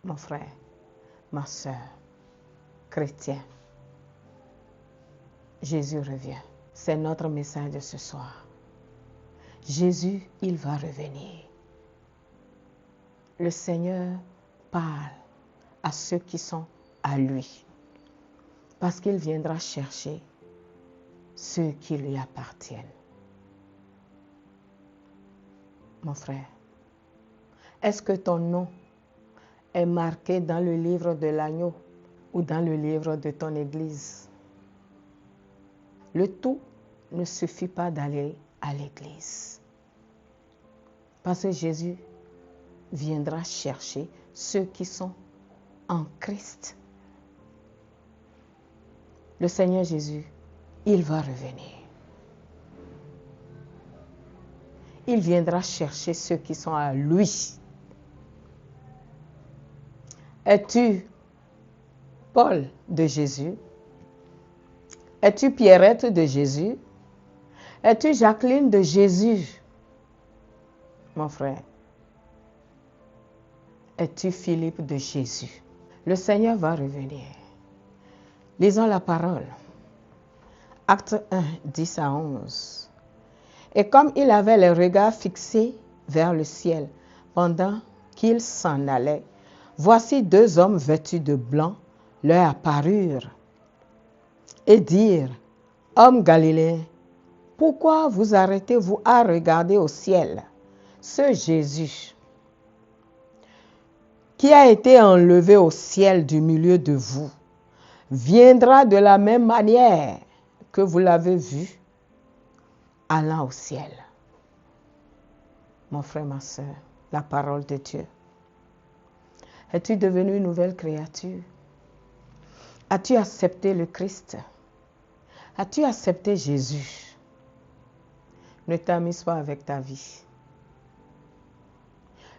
mon frère, ma soeur, chrétien, Jésus revient. C'est notre message de ce soir. Jésus, il va revenir. Le Seigneur parle à ceux qui sont à lui, parce qu'il viendra chercher ceux qui lui appartiennent. Mon frère, est-ce que ton nom est marqué dans le livre de l'agneau ou dans le livre de ton église? Le tout ne suffit pas d'aller à l'église, parce que Jésus viendra chercher ceux qui sont en Christ. Le Seigneur Jésus, il va revenir. Il viendra chercher ceux qui sont à lui. Es-tu Paul de Jésus? Es-tu Pierrette de Jésus? Es-tu Jacqueline de Jésus? Mon frère, es-tu Philippe de Jésus? Le Seigneur va revenir. Lisons la parole. Acte 1, 10 à 11. Et comme il avait les regards fixés vers le ciel pendant qu'il s'en allait, voici deux hommes vêtus de blanc leur apparurent et dirent: Hommes galiléens, pourquoi vous arrêtez-vous à regarder au ciel? Ce Jésus qui a été enlevé au ciel du milieu de vous viendra de la même manière que vous l'avez vu allant au ciel. Mon frère, ma soeur, la parole de Dieu. Es-tu devenu une nouvelle créature? As-tu accepté le Christ? As-tu accepté Jésus? Ne t'amuse pas avec ta vie.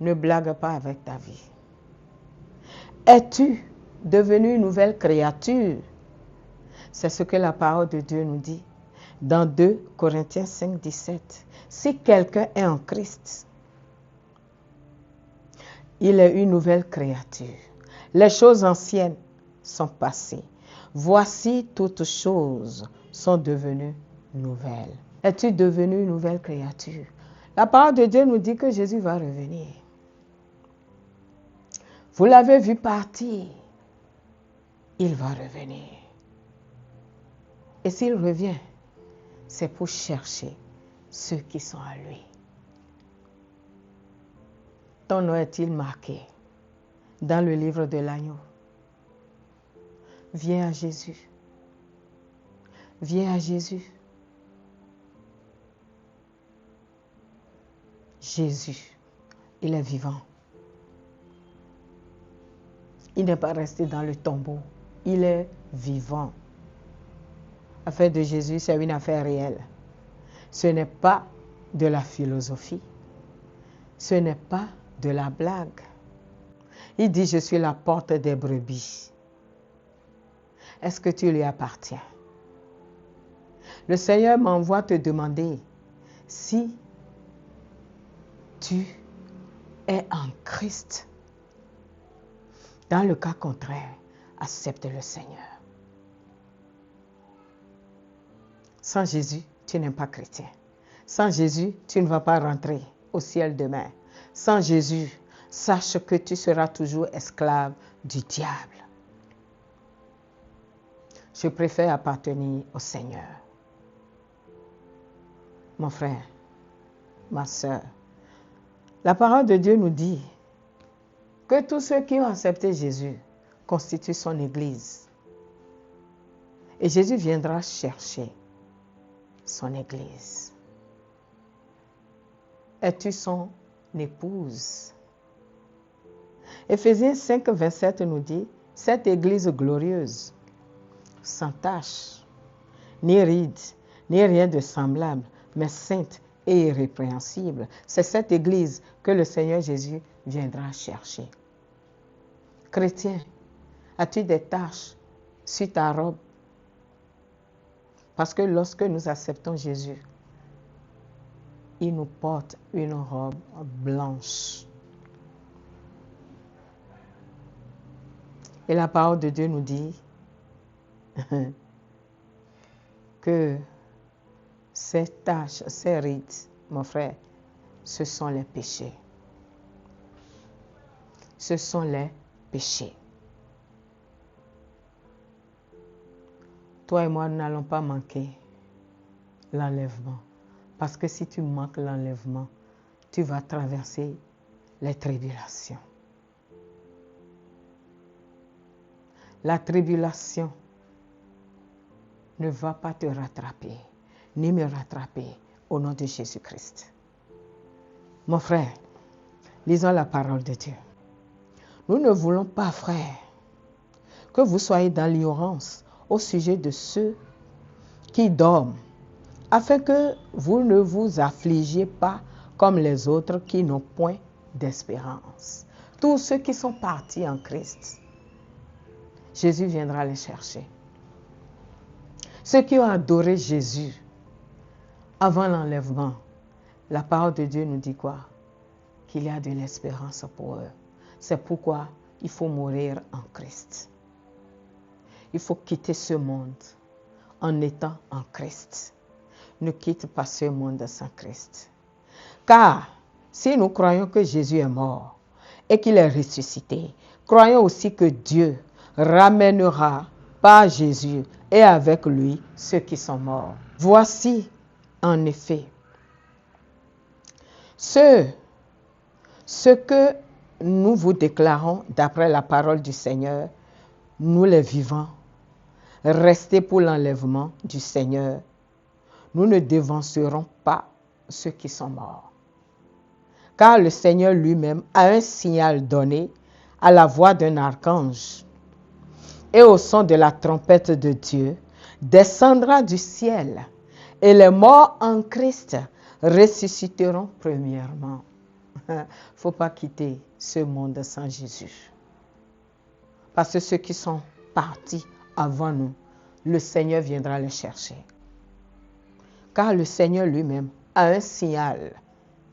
Ne blague pas avec ta vie. Es-tu devenu une nouvelle créature? C'est ce que la parole de Dieu nous dit dans 2 Corinthiens 5, 17. Si quelqu'un est en Christ, il est une nouvelle créature. Les choses anciennes sont passées. Voici toutes choses sont devenues nouvelles. Es-tu devenu une nouvelle créature? La parole de Dieu nous dit que Jésus va revenir. Vous l'avez vu partir. Il va revenir. Et s'il revient, c'est pour chercher ceux qui sont à lui. Ton nom est-il marqué dans le livre de l'agneau? Viens à Jésus. Viens à Jésus. Jésus, il est vivant. Il n'est pas resté dans le tombeau. Il est vivant. L'affaire de Jésus, c'est une affaire réelle. Ce n'est pas de la philosophie. Ce n'est pas de la blague. Il dit: je suis la porte des brebis. Est-ce que tu lui appartiens? Le Seigneur m'envoie te demander si tu es en Christ. Dans le cas contraire, accepte le Seigneur. Sans Jésus, tu n'es pas chrétien. Sans Jésus, tu ne vas pas rentrer au ciel demain. Sans Jésus, sache que tu seras toujours esclave du diable. Je préfère appartenir au Seigneur. Mon frère, ma soeur, la parole de Dieu nous dit que tous ceux qui ont accepté Jésus constituent son Église. Et Jésus viendra chercher son Église. Es-tu son épouse? Éphésiens 5, 27 nous dit: cette Église glorieuse, sans tache, ni ride, ni rien de semblable, mais sainte et irrépréhensible. C'est cette Église que le Seigneur Jésus viendra chercher. Chrétien, as-tu des taches sur ta robe? Parce que lorsque nous acceptons Jésus, il nous porte une robe blanche. Et la parole de Dieu nous dit que ces tâches, ces rites, mon frère, ce sont les péchés. Ce sont les péchés. Toi et moi, nous n'allons pas manquer l'enlèvement. Parce que si tu manques l'enlèvement, tu vas traverser les tribulations. La tribulation ne va pas te rattraper, ni me rattraper au nom de Jésus-Christ. Mon frère, lisons la parole de Dieu. Nous ne voulons pas, frère, que vous soyez dans l'ignorance au sujet de ceux qui dorment, afin que vous ne vous affligiez pas comme les autres qui n'ont point d'espérance. Tous ceux qui sont partis en Christ, Jésus viendra les chercher. Ceux qui ont adoré Jésus avant l'enlèvement, la parole de Dieu nous dit quoi? Qu'il y a de l'espérance pour eux. C'est pourquoi il faut mourir en Christ. Il faut quitter ce monde en étant en Christ. Ne quitte pas ce monde sans Christ. Car si nous croyons que Jésus est mort et qu'il est ressuscité, croyons aussi que Dieu ramènera par Jésus et avec lui ceux qui sont morts. Voici en effet ce que nous vous déclarons d'après la parole du Seigneur, nous les vivants, restés pour l'enlèvement du Seigneur, nous ne devancerons pas ceux qui sont morts. Car le Seigneur lui-même a un signal donné à la voix d'un archange et au son de la trompette de Dieu, descendra du ciel et les morts en Christ ressusciteront premièrement. Il ne faut pas quitter ce monde sans Jésus. Parce que ceux qui sont partis avant nous, le Seigneur viendra les chercher. Car le Seigneur lui-même a un signal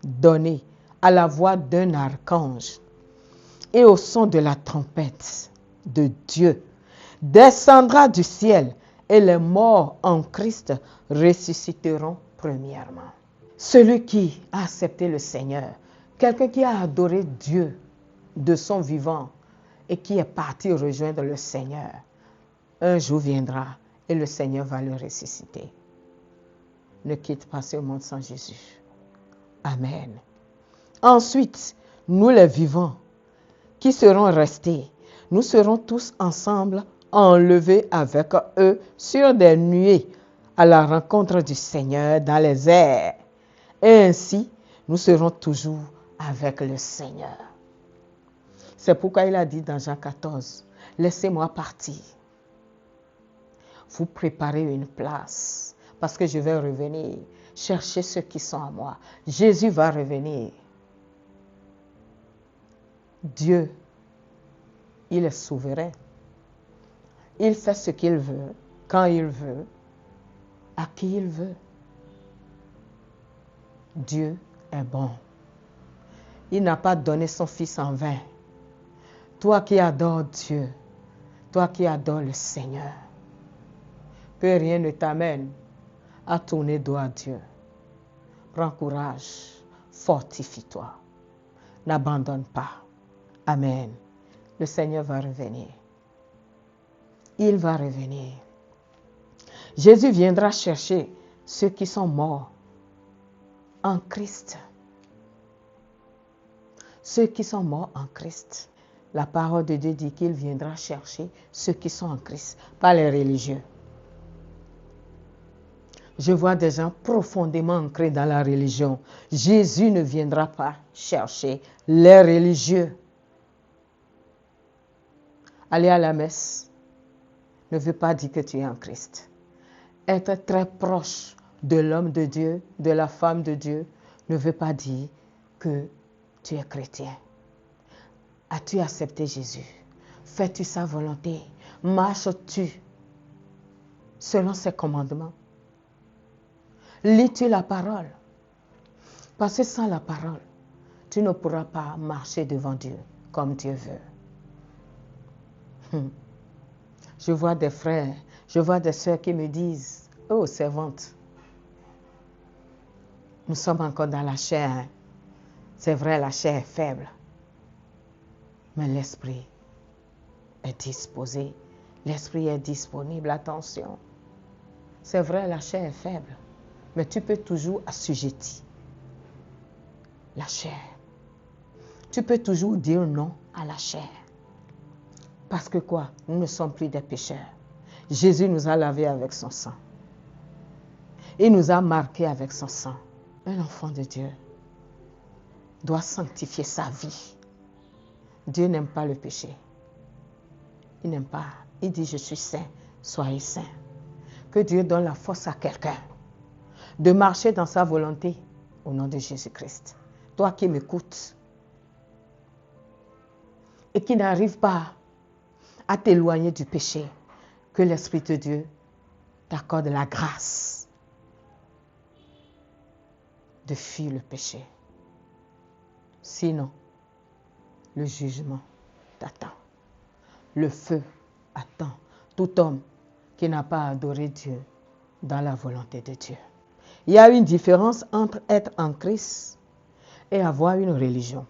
donné à la voix d'un archange et au son de la trompette de Dieu, descendra du ciel et les morts en Christ ressusciteront premièrement. Celui qui a accepté le Seigneur, quelqu'un qui a adoré Dieu de son vivant et qui est parti rejoindre le Seigneur, un jour viendra et le Seigneur va le ressusciter. Ne quitte pas ce monde sans Jésus. Amen. Ensuite, nous les vivants qui serons restés, nous serons tous ensemble enlevés avec eux sur des nuées à la rencontre du Seigneur dans les airs. Et ainsi, nous serons toujours avec le Seigneur. C'est pourquoi il a dit dans Jean 14, « Laissez-moi partir. Vous préparez une place, parce que je vais revenir chercher ceux qui sont à moi. » Jésus va revenir. Dieu, il est souverain. Il fait ce qu'il veut, quand il veut, à qui il veut. Dieu est bon. Il n'a pas donné son Fils en vain. Toi qui adores Dieu, toi qui adores le Seigneur, que rien ne t'amène à tourner dos à Dieu. Prends courage, fortifie-toi, n'abandonne pas. Amen. Le Seigneur va revenir. Il va revenir. Jésus viendra chercher ceux qui sont morts en Christ. Ceux qui sont morts en Christ. La parole de Dieu dit qu'il viendra chercher ceux qui sont en Christ, pas les religieux. Je vois des gens profondément ancrés dans la religion. Jésus ne viendra pas chercher les religieux. Aller à la messe ne veut pas dire que tu es en Christ. Être très proche de l'homme de Dieu, de la femme de Dieu, ne veut pas dire que tu es chrétien. As-tu accepté Jésus? Fais-tu sa volonté? Marches-tu selon ses commandements? Lis-tu la parole? Parce que sans la parole, tu ne pourras pas marcher devant Dieu comme Dieu veut. Je vois des frères, je vois des sœurs qui me disent, oh servante, nous sommes encore dans la chair. Hein. C'est vrai, la chair est faible. Mais l'esprit est disposé. L'esprit est disponible. Attention. C'est vrai, la chair est faible. Mais tu peux toujours assujettir la chair. Tu peux toujours dire non à la chair. Parce que quoi? Nous ne sommes plus des pécheurs. Jésus nous a lavés avec son sang. Il nous a marqués avec son sang. Un enfant de Dieu doit sanctifier sa vie. Dieu n'aime pas le péché. Il n'aime pas. Il dit, je suis saint, soyez saints. Que Dieu donne la force à quelqu'un de marcher dans sa volonté au nom de Jésus-Christ. Toi qui m'écoutes et qui n'arrives pas à t'éloigner du péché, que l'Esprit de Dieu t'accorde la grâce de fuir le péché. Sinon, le jugement t'attend. Le feu attend tout homme qui n'a pas adoré Dieu dans la volonté de Dieu. Il y a une différence entre être en Christ et avoir une religion.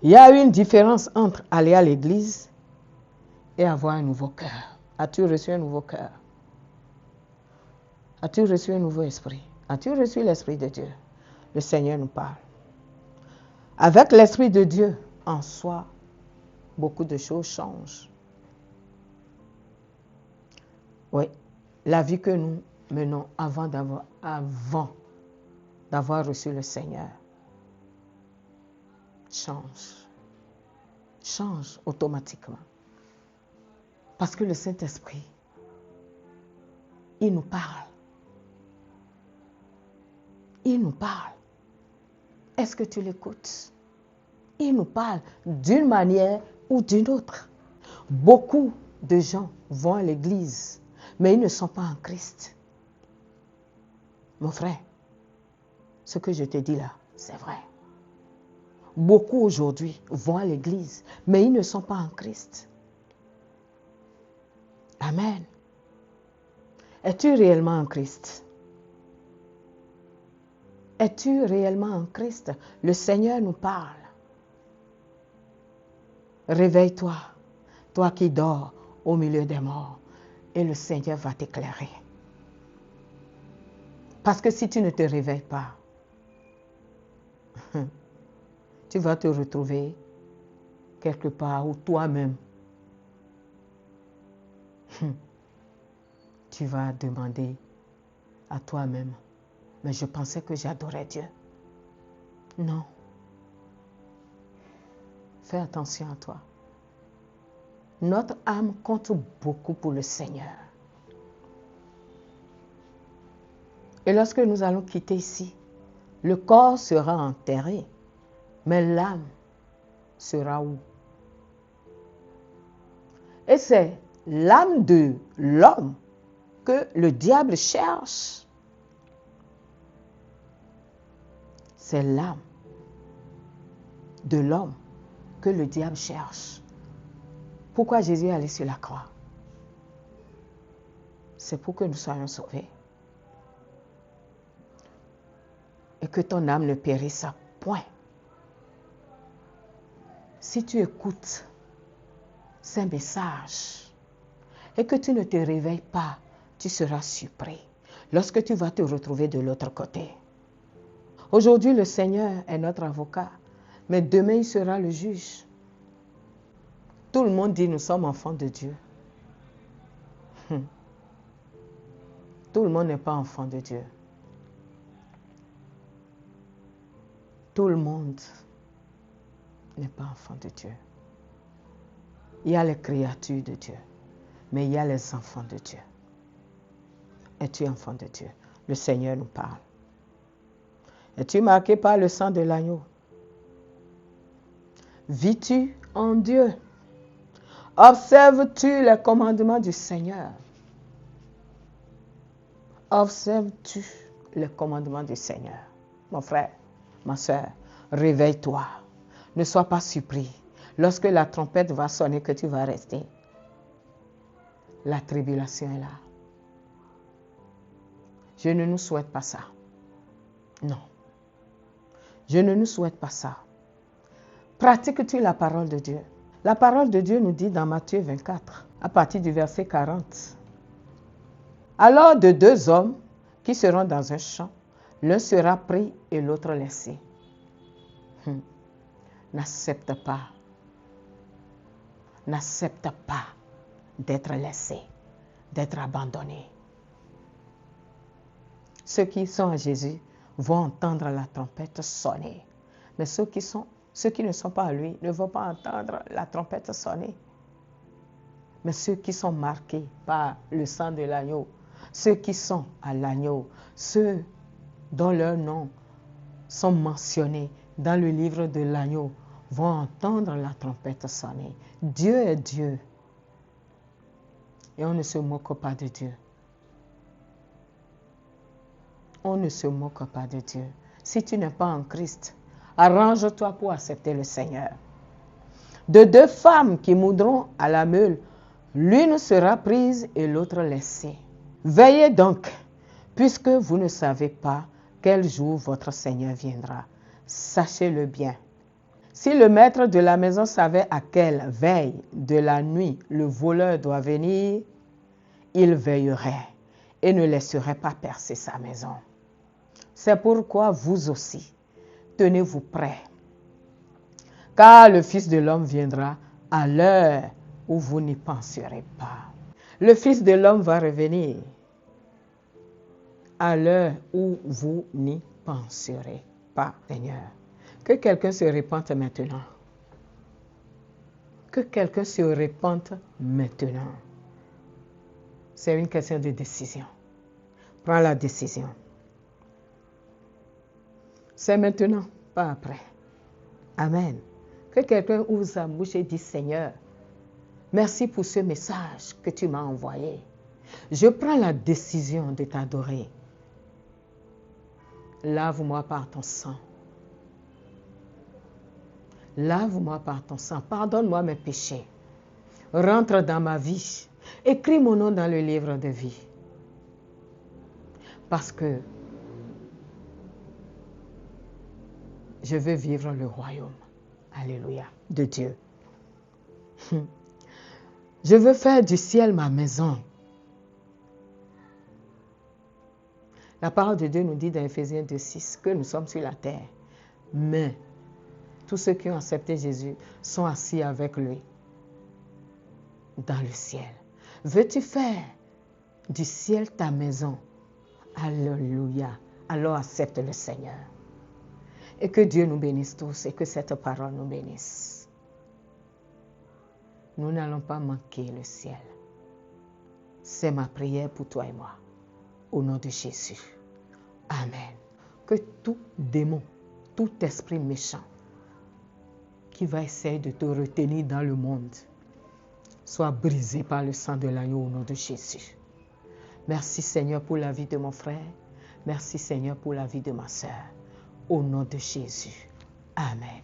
Il y a une différence entre aller à l'église et avoir un nouveau cœur. As-tu reçu un nouveau cœur? As-tu reçu un nouveau esprit? As-tu reçu l'Esprit de Dieu? Le Seigneur nous parle. Avec l'Esprit de Dieu en soi, beaucoup de choses changent. Oui, la vie que nous menons avant d'avoir reçu le Seigneur change automatiquement. Parce que le Saint-Esprit, il nous parle. Il nous parle. Est-ce que tu l'écoutes? Il nous parle d'une manière ou d'une autre. Beaucoup de gens vont à l'église, mais ils ne sont pas en Christ. Mon frère, ce que je te dis là, c'est vrai. Beaucoup aujourd'hui vont à l'église, mais ils ne sont pas en Christ. Amen. Es-tu réellement en Christ? Es-tu réellement en Christ? Le Seigneur nous parle. Réveille-toi, toi qui dors au milieu des morts, et le Seigneur va t'éclairer. Parce que si tu ne te réveilles pas, tu vas te retrouver quelque part où toi-même, tu vas demander à toi-même, mais je pensais que j'adorais Dieu. Non. Fais attention à toi. Notre âme compte beaucoup pour le Seigneur. Et lorsque nous allons quitter ici, le corps sera enterré, mais l'âme sera où? Et c'est l'âme de l'homme que le diable cherche. C'est l'âme de l'homme que le diable cherche. Pourquoi Jésus est allé sur la croix? C'est pour que nous soyons sauvés. Et que ton âme ne périsse point. Si tu écoutes ces messages et que tu ne te réveilles pas, tu seras surpris lorsque tu vas te retrouver de l'autre côté. Aujourd'hui, le Seigneur est notre avocat, mais demain, il sera le juge. Tout le monde dit nous sommes enfants de Dieu. Tout le monde n'est pas enfant de Dieu. Tout le monde n'est pas enfant de Dieu. Il y a les créatures de Dieu, mais il y a les enfants de Dieu. Es-tu enfant de Dieu? Le Seigneur nous parle. Es-tu marqué par le sang de l'agneau? Vis-tu en Dieu? Observes-tu les commandements du Seigneur? Observes-tu les commandements du Seigneur? Mon frère, ma soeur, réveille-toi. Ne sois pas surpris lorsque la trompette va sonner, que tu vas rester. La tribulation est là. Je ne nous souhaite pas ça. Non. Je ne nous souhaite pas ça. Pratiques-tu la parole de Dieu? La parole de Dieu nous dit dans Matthieu 24, à partir du verset 40. Alors de deux hommes qui seront dans un champ, l'un sera pris et l'autre laissé. N'accepte pas d'être laissé, d'être abandonné. Ceux qui sont à Jésus vont entendre la trompette sonner. Mais ceux qui ne sont pas à lui ne vont pas entendre la trompette sonner. Mais ceux qui sont marqués par le sang de l'agneau, ceux qui sont à l'agneau, ceux dont leurs noms sont mentionnés dans le livre de l'agneau, vont entendre la trompette sonner. Dieu est Dieu. Et on ne se moque pas de Dieu. On ne se moque pas de Dieu. Si tu n'es pas en Christ, arrange-toi pour accepter le Seigneur. De deux femmes qui moudront à la meule, l'une sera prise et l'autre laissée. Veillez donc, puisque vous ne savez pas quel jour votre Seigneur viendra. Sachez-le bien. Si le maître de la maison savait à quelle veille de la nuit le voleur doit venir, il veillerait et ne laisserait pas percer sa maison. C'est pourquoi vous aussi, tenez-vous prêts, car le Fils de l'homme viendra à l'heure où vous n'y penserez pas. Le Fils de l'homme va revenir à l'heure où vous n'y penserez pas, Seigneur. Que quelqu'un se répande maintenant. Que quelqu'un se répande maintenant. C'est une question de décision. Prends la décision. C'est maintenant, pas après. Amen. Que quelqu'un ouvre sa bouche et dise, Seigneur, merci pour ce message que tu m'as envoyé. Je prends la décision de t'adorer. Lave-moi par ton sang. Lave-moi par ton sang. Pardonne-moi mes péchés. Rentre dans ma vie. Écris mon nom dans le livre de vie. Parce que je veux vivre le royaume. Alléluia. De Dieu. Je veux faire du ciel ma maison. La parole de Dieu nous dit dans Éphésiens 2:6 que nous sommes sur la terre. Mais tous ceux qui ont accepté Jésus sont assis avec lui dans le ciel. Veux-tu faire du ciel ta maison? Alléluia. Alors accepte le Seigneur. Et que Dieu nous bénisse tous et que cette parole nous bénisse. Nous n'allons pas manquer le ciel. C'est ma prière pour toi et moi. Au nom de Jésus. Amen. Que tout démon, tout esprit méchant qui va essayer de te retenir dans le monde soit brisé par le sang de l'agneau au nom de Jésus. Merci Seigneur pour la vie de mon frère. Merci Seigneur pour la vie de ma sœur. Au nom de Jésus. Amen.